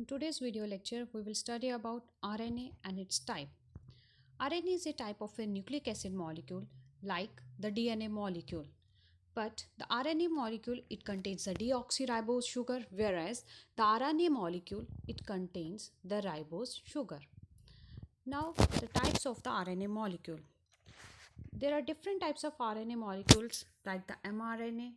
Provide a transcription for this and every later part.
In today's video lecture, we will study about RNA and its type. RNA is a type of a nucleic acid molecule like the DNA molecule. But the RNA molecule, it contains the deoxyribose sugar, whereas the RNA molecule, it contains the ribose sugar. Now, the types of the RNA molecule. There are different types of RNA molecules like the mRNA,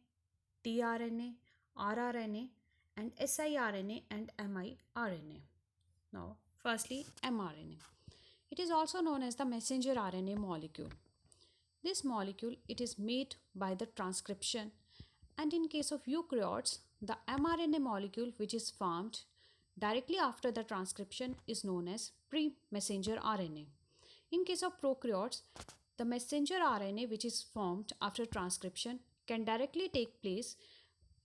tRNA, rRNA, and siRNA and miRNA. Now, firstly, mRNA. It is also known as the messenger RNA molecule. This molecule, it is made by the transcription, and in case of eukaryotes, the mRNA molecule which is formed directly after the transcription is known as pre-messenger RNA. In case of prokaryotes, the messenger RNA which is formed after transcription can directly take place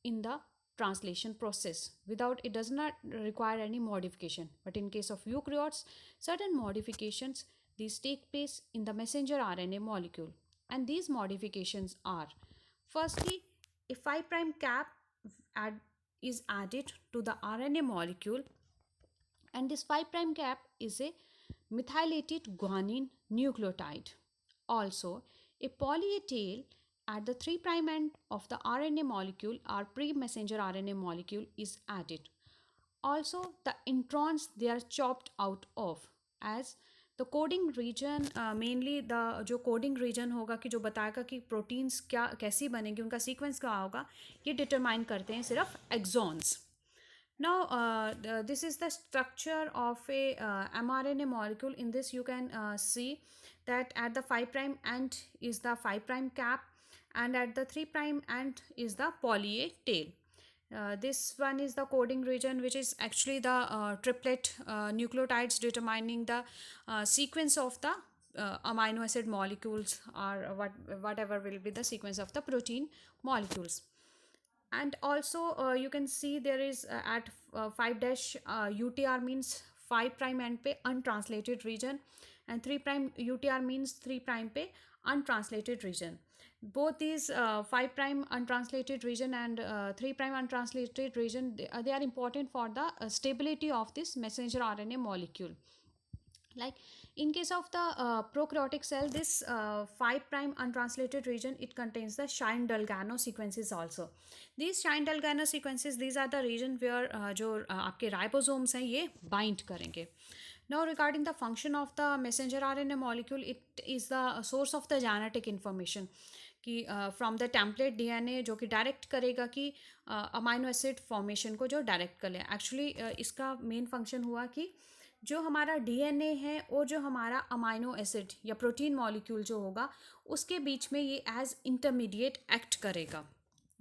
in the translation process without it does not require any modification. But in case of eukaryotes, certain modifications these take place in the messenger RNA molecule, and these modifications are: firstly, a 5' cap is added to the RNA molecule, and this 5' cap is a methylated guanine nucleotide. Also, a poly-A tail at the 3' end of the RNA molecule or pre-messenger RNA molecule is added. Also, the introns they are chopped out of, as the coding region mainly the जो coding region होगा कि जो बताएगा कि proteins क्या कैसी बनेंगी, उनका sequence क्या होगा, ये determine करते हैं सिर्फ exons. Now, this is the structure of a mRNA molecule. In this, you can see that at the 5' end is the 5' cap, and at the 3' end is the poly-A tail. This one is the coding region, which is actually the triplet nucleotides determining the sequence of the amino acid molecules, or whatever will be the sequence of the protein molecules. And also you can see there is at 5 dash UTR means 5' end pe untranslated region, and 3' UTR means 3' pe untranslated region. Both these 5' untranslated region and 3' untranslated region, they are important for the stability of this messenger RNA molecule. Like in case of the prokaryotic cell, this 5' untranslated region, it contains the Shine-Dalgano sequences also. These Shine-Dalgano sequences, these are the region where जो आपके ribosomes हैं ये bind करेंगे. Now, regarding the function of the messenger RNA molecule, it is the source of the genetic information कि from the template DNA जो कि direct करेगा कि अमाइनो एसिड फॉर्मेशन को जो डायरेक्ट कर ले. एक्चुअली इसका मेन फंक्शन हुआ कि जो हमारा डीएनए है और जो हमारा अमाइनो एसिड या प्रोटीन मॉलिक्यूल जो होगा उसके बीच में ये एज इंटरमीडिएट एक्ट करेगा.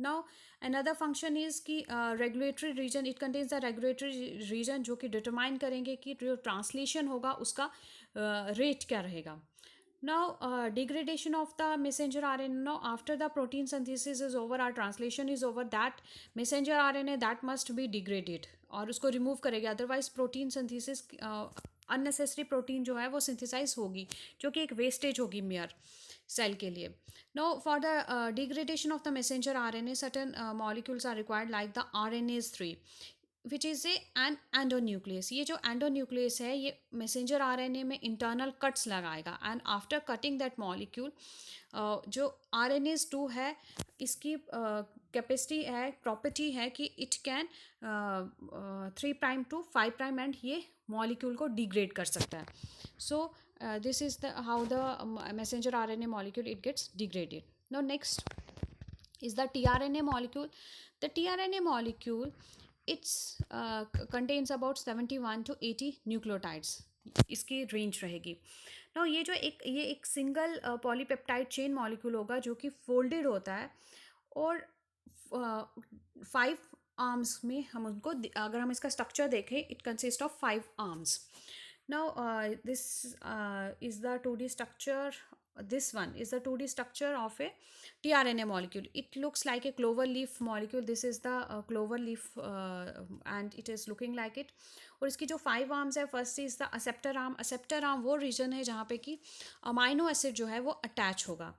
नाउ अनदर फंक्शन इज़ कि regulatory region, it contains the regulatory region जो कि डिटरमाइन करेंगे कि जो ट्रांसलेशन होगा उसका रेट क्या रहेगा. Now, degradation of the messenger RNA. Now, after the protein synthesis is over, our translation is over, that messenger RNA that must be degraded और उसको remove करेगा. Otherwise, protein synthesis unnecessary protein जो है वो synthesize होगी, जो कि एक wastage होगी mere cell के लिए. Now, for the degradation of the messenger RNA, certain molecules are required like the RNase 3. Which is an endonuclease. ये जो एंडोन्यूक्लियस है ये मैसेंजर आरएनए में इंटरनल कट्स लगाएगा, and after cutting that molecule जो RNase 2 है इसकी कैपेसिटी है, प्रॉपर्टी है कि इट कैन 3' to 5' एंड ये मॉलिक्यूल को डिग्रेड कर सकता है. So this is the how the messenger RNA molecule it gets degraded. Now next is the tRNA molecule. The tRNA molecule, it's contains about 71 to 80 nucleotides. इसकी range रहेगी. Now ये जो एक सिंगल पॉलीपेप्टाइड चेन मॉलिक्यूल होगा जो कि folded होता है, और 5 आर्म्स में हम उनको, अगर हम इसका स्ट्रक्चर देखें, it consist of 5 arms. Now, this is the 2D structure. This one is the 2D structure of a tRNA molecule. It looks like a clover leaf molecule. This is the clover leaf and it is looking like it. और इसकी जो 5 arms है, first is the acceptor arm. acceptor arm वो reason है जहाँ पे कि amino acid जो है वो अटैच होगा.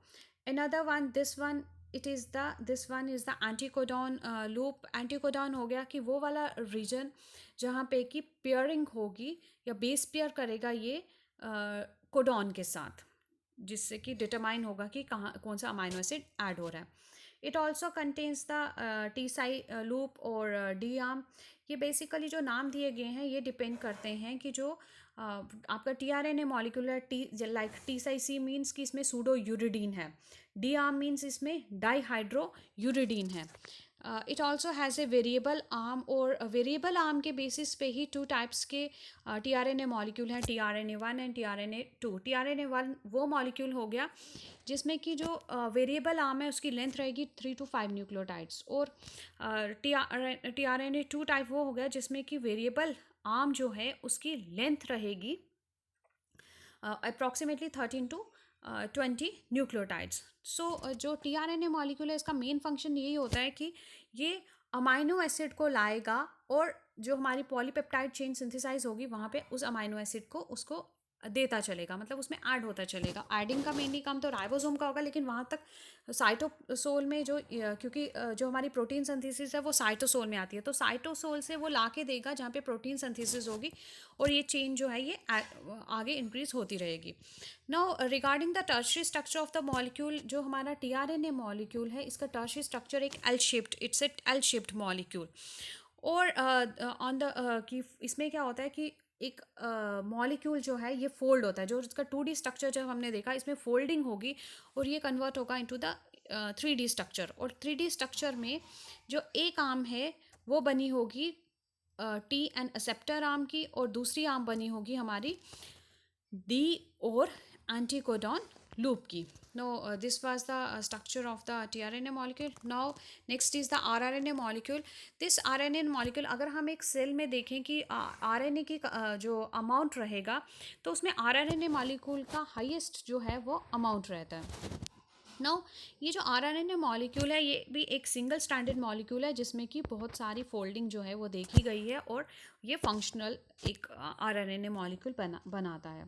Another one, this one it is the this one is the anticodon loop. Anticodon हो गया कि वो वाला रीजन जहाँ पे कि पेयरिंग होगी या बेस पेयर करेगा ये कोडॉन के साथ, जिससे कि डिटरमाइन होगा कि कहाँ कौन सा अमाइनो एसिड ऐड हो रहा है. It also contains the T Sai loop और डी आर्म. ये बेसिकली जो नाम दिए गए हैं ये डिपेंड करते हैं कि जो आपका T R N A molecular T, like T psi C means कि इसमें सूडो यूरिडीन है, डी आर्म मीन्स इसमें डाई हाइड्रो यूरिडीन है. It also has a variable arm, और वेरिएबल आर्म के बेसिस पे ही टू टाइप्स के T R N A molecule हैं, T R N A one and T R N A two. T R N A one वो molecule हो गया जिसमें कि जो वेरिएबल आर्म है उसकी लेंथ रहेगी 3 to 5 न्यूक्लियोटाइड्स, और T R N A two type वो हो गया जिसमें कि वेरिएबल आर्म जो है उसकी लेंथ रहेगी अप्रॉक्सीमेटली 13 to 20 न्यूक्लियोटाइड्स. सो जो T R N A molecule है इसका मेन फंक्शन यही होता है कि ये अमाइनो एसिड को लाएगा और जो हमारी पॉलीपेप्टाइड चेन सिंथेसाइज होगी वहाँ पे उस अमाइनो एसिड को उसको देता चलेगा, मतलब उसमें ऐड होता चलेगा. एडिंग का मेनली काम तो राइबोसोम का होगा, लेकिन वहाँ तक साइटोसोल में जो क्योंकि जो हमारी प्रोटीन सिंथेसिस है वो साइटोसोल में आती है, तो साइटोसोल से वो ला के देगा जहाँ पे प्रोटीन सिंथेसिस होगी, और ये चेन जो है ये आगे इंक्रीज होती रहेगी. Now regarding the tertiary structure of the molecule, जो हमारा T R N A molecule है इसका टर्शियरी स्ट्रक्चर एक L shaped, it's a L shaped molecule. और ऑन द कि इसमें क्या होता है कि एक मॉलिक्यूल जो है ये फोल्ड होता है, जो इसका 2D स्ट्रक्चर जब हमने देखा इसमें फोल्डिंग होगी और ये कन्वर्ट होगा इनटू द 3D स्ट्रक्चर. और 3D स्ट्रक्चर में जो एक आर्म है वो बनी होगी टी एंड एक्सेप्टर आर्म की, और दूसरी आर्म बनी होगी हमारी डी और एंटीकोडॉन loop की. Now this was the structure of the tRNA molecule. Now next is the rRNA molecule. This RNA molecule अगर हम एक सेल में देखें कि RNA की जो अमाउंट रहेगा तो उसमें rRNA molecule का हाईएस्ट जो है वो अमाउंट रहता है. नाउ ये जो आर एन ए मॉलिक्यूल है ये भी एक सिंगल स्ट्रैंडेड मॉलिक्यूल है जिसमें कि बहुत सारी फोल्डिंग जो है वो देखी गई है, और ये फंक्शनल एक आर एन ए मॉलिक्यूल बनाता है.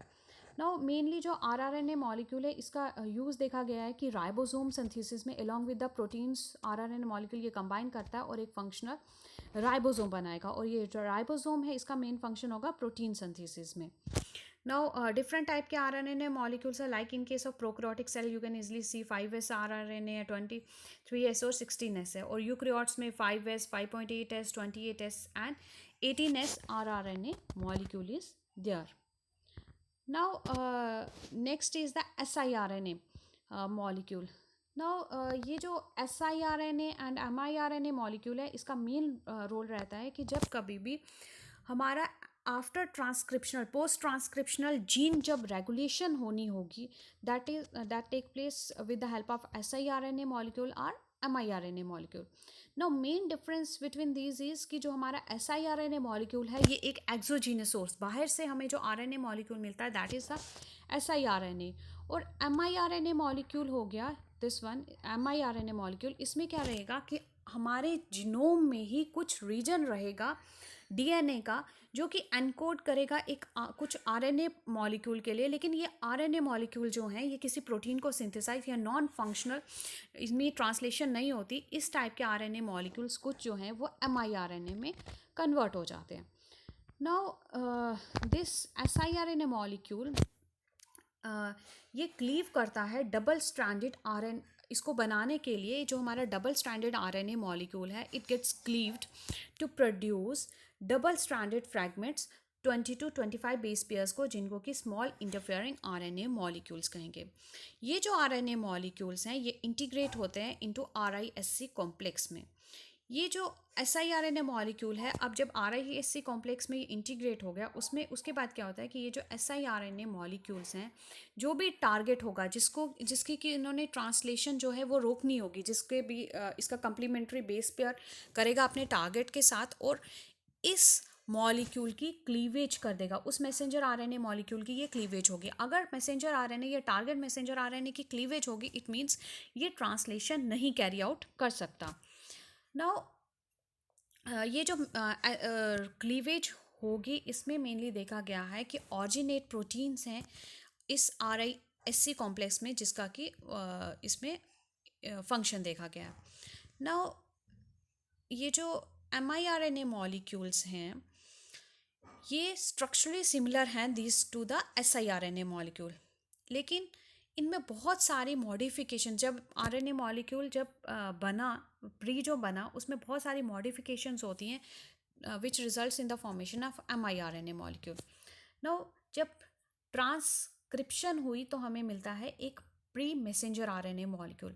नाउ मेनली जो आर एन ए मॉलिक्यूल है इसका यूज़ देखा गया है कि राइबोसोम सिंथेसिस में along with the proteins R N A molecule ये कंबाइन करता है और एक फंक्शनल राइबोसोम बनाएगा, और ये जो राइबोसोम है इसका मेन फंक्शन होगा प्रोटीन सिंथेसिस में. Now, different type के RNA molecules are like in case of prokaryotic cell you can easily see 5s RNA 23s और 16s है, और यूक्रियोट्स में 5s 5.8s 28s and 18s rRNA molecule is there. Now, next is the siRNA molecule. Now, ये जो siRNA and miRNA molecule है इसका main role रहता है कि जब कभी भी हमारा after transcriptional post transcriptional gene जब रेगुलेशन होनी होगी, that take place with the help of siRNA molecule और miRNA molecule. Now main difference between these is कि जो हमारा siRNA मॉलिक्यूल है ये एक एक्सोजीनस सोर्स, बाहर से हमें जो RNA मॉलिक्यूल मिलता है दैट इज द siRNA, और miRNA मॉलिक्यूल हो गया दिस वन miRNA मॉलिक्यूल. इसमें क्या रहेगा कि हमारे जीनोम में ही कुछ रीजन रहेगा डीएनए का जो कि एनकोड करेगा एक कुछ आरएनए मॉलिक्यूल के लिए, लेकिन ये आरएनए मॉलिक्यूल जो हैं ये किसी प्रोटीन को सिंथेसाइज या नॉन फंक्शनल, इसमें ट्रांसलेशन नहीं होती. इस टाइप के आरएनए मॉलिक्यूल्स कुछ जो हैं वो एमआईआरएनए में कन्वर्ट हो जाते हैं. नाउ दिस एसआईआरएनए मॉलिक्यूल ये क्लीव करता है डबल स्ट्रैंडेड आरएन. इसको बनाने के लिए जो हमारा डबल स्ट्रैंडेड आरएनए मॉलिक्यूल है it gets cleaved to produce double stranded fragments 20 to 25 base pairs को, जिनको कि स्मॉल इंटरफेयरिंग आरएनए मॉलिक्यूल्स कहेंगे. ये जो आरएनए मॉलिक्यूल्स हैं ये इंटीग्रेट होते हैं इनटू आरआईएससी कॉम्प्लेक्स में. ये जो siRNA मॉलिक्यूल है अब जब RISC कॉम्प्लेक्स में इंटीग्रेट हो गया उसमें उसके बाद क्या होता है कि ये जो siRNA मॉलिक्यूल्स हैं जो भी टारगेट होगा जिसकी कि इन्होंने ट्रांसलेशन जो है वो रोकनी होगी, जिसके भी इसका कम्प्लीमेंट्री बेस पेयर करेगा अपने टारगेट के साथ और इस मॉलिक्यूल की क्लीवेज कर देगा. उस मैसेंजर आरएनए मॉलिक्यूल की ये क्लीवेज होगी. अगर मैसेंजर आरएनए या टारगेट मैसेंजर आरएनए की क्लीवेज होगी इट मीन्स ये ट्रांसलेशन नहीं कैरी आउट कर सकता. नाउ ये जो क्लीवेज होगी इसमें मेनली देखा गया है कि ऑरिजिनेट प्रोटीन्स हैं इस RISC कॉम्प्लेक्स में, जिसका कि इसमें फंक्शन देखा गया है. नाउ ये जो mRNA मॉलिक्यूल्स हैं ये स्ट्रक्चरली सिमिलर हैं this to the siRNA molecule, लेकिन इनमें बहुत सारी मॉडिफिकेशन, जब आरएनए मॉलिक्यूल जब बना, प्री जो बना उसमें बहुत सारी मॉडिफिकेशंस होती हैं which results in the formation of mRNA molecule. Now जब ट्रांसक्रिप्शन हुई तो हमें मिलता है एक प्री मैसेंजर आरएनए मॉलिक्यूल.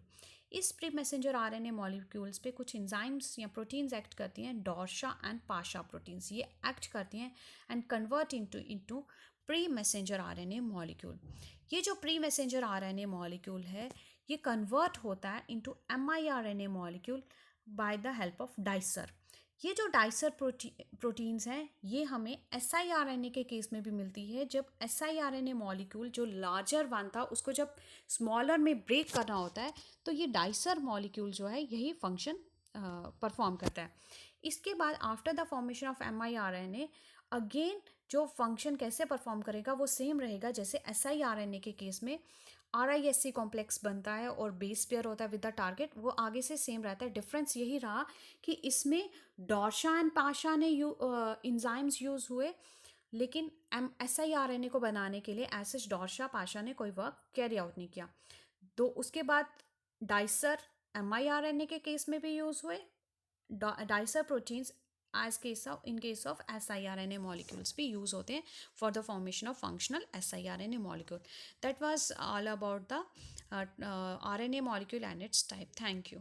इस प्री मैसेंजर आरएनए मॉलिक्यूल्स पे कुछ एंजाइम्स या प्रोटीन्स एक्ट करती हैं, डॉर्शा एंड पाशा प्रोटीन्स ये एक्ट करती हैं and convert into pre messenger RNA molecule. ये जो प्री मैसेंजर आरएनए मॉलिक्यूल है ये कन्वर्ट होता है into mRNA molecule by the help of dicer. ये जो डाइसर प्रोटीन्स हैं ये हमें siRNA के केस में भी मिलती है. जब siRNA मॉलिक्यूल जो लार्जर वन था उसको जब स्मॉलर में ब्रेक करना होता है तो ये डाइसर मॉलिक्यूल जो है यही फंक्शन परफॉर्म करता है. इसके बाद after the formation of mRNA again जो फंक्शन कैसे परफॉर्म करेगा वो सेम रहेगा जैसे siRNA के केस में RISC कॉम्प्लेक्स बनता है और बेस पेयर होता है विद द टारगेट, वो आगे से सेम रहता है. डिफरेंस यही रहा कि इसमें डॉर्शा एंड पाशा ने इंजाइम्स यूज़ हुए, लेकिन siRNA को बनाने के लिए एज डॉर्शा पाशा ने कोई वर्क कैरी आउट नहीं किया. तो उसके बाद डाइसर mRNA के केस में भी यूज़ हुए, dicer proteins in case of siRNA molecules भी use होते हैं for the formation of functional siRNA molecule. That was all about the RNA molecule and its type. Thank you.